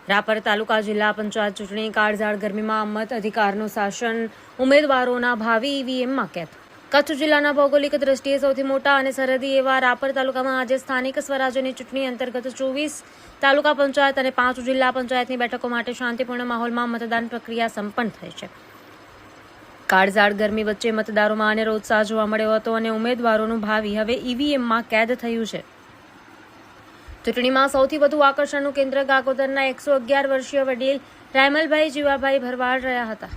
રાપર તાલુકા જિલ્લા પંચાયત ચૂંટણી કાળઝાળ ગરમીમાં મત અધિકારનું શાસન ઉમેદવારોના ભાવિ ઈવીએમમાં કેદ. કચ્છ જિલ્લાના ભૌગોલિક દ્રષ્ટિએ સૌથી મોટા અને સરહદી એવા રાપર તાલુકામાં આજે સ્થાનિક સ્વરાજ્યની ચૂંટણી અંતર્ગત 24 તાલુકા પંચાયત અને 5 જિલ્લા પંચાયતની બેઠકો માટે શાંતિપૂર્ણ માહોલમાં મતદાન પ્રક્રિયા સંપન્ન થઈ છે. કાળઝાળ ગરમી વચ્ચે મતદારોમાં અનેરો ઉત્સાહ જોવા મળ્યો હતો અને ઉમેદવારોનું ભાવિ હવે ઈવીએમમાં કેદ થયું છે. ચૂંટણીમાં સૌથી વધુ આકર્ષણનું કેન્દ્ર ગાગોદરના 111 વર્ષીય વડીલ રાયમલભાઈ જીવાભાઈ ભરવાડ રહ્યા હતા.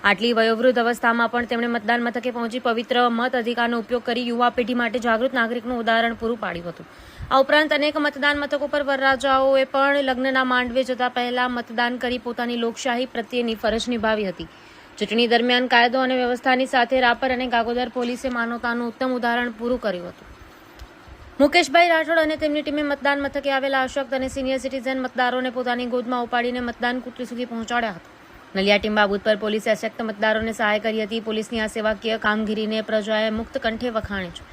આટલી વયોવૃદ્ધ અવસ્થામાં પણ તેમણે મતદાન મથકે પહોંચી પવિત્ર મત અધિકારનો ઉપયોગ કરી યુવા પેઢી માટે જાગૃત નાગરિકનું ઉદાહરણ પૂરું પાડ્યું હતું. આ ઉપરાંત અનેક મતદાન મથકો પર વરરાજાઓએ પણ લગ્નના માંડવે જતા પહેલા મતદાન કરી પોતાની લોકશાહી પ્રત્યેની ફરજ નિભાવી હતી. ચૂંટણી દરમિયાન કાયદો અને વ્યવસ્થાની સાથે રાપર અને ગાગોદર પોલીસે માનવતાનું ઉત્તમ ઉદાહરણ પૂરું કર્યું હતું. મુકેશભાઈ રાઠોડ અને તેમની ટીમે મતદાન મથકે આવેલા અશક્ત અને સિનિયર સિટીઝન મતદારોને પોતાની ગોદમાં ઉપાડીને મતદાન કુટી સુધી પહોંચાડ્યા હતા. નલિયા ટીંબા બૂથ પર પોલીસે અશક્ત મતદારોને સહાય કરી હતી. પોલીસની આ સેવાકીય કામગીરીને પ્રજાએ મુક્ત કંઠે વખાણી છે.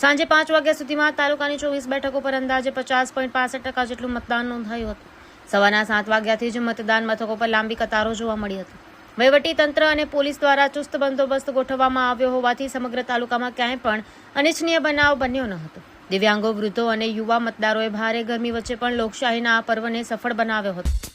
સાંજે 5 વાગ્યા સુધીમાં તાલુકાની 24 બેઠકો પર અંદાજે 50.65% જેટલું મતદાન નોંધાયું હતું. સવારના 7 વાગ્યાથી જ મતદાન મથકો પર લાંબી કતારો જોવા મળી હતી. વહીવટી તંત્ર અને પોલીસ દ્વારા ચુસ્ત બંદોબસ્ત ગોઠવવામાં આવ્યો હોવાથી સમગ્ર તાલુકામાં ક્યાંય પણ અનિચ્છનીય બનાવ બન્યો ન હતો. દિવ્યાંગો, વૃદ્ધો અને યુવા મતદારોએ ભારે ગરમી વચ્ચે પણ લોકશાહીના આ પર્વને સફળ બનાવ્યો હતો.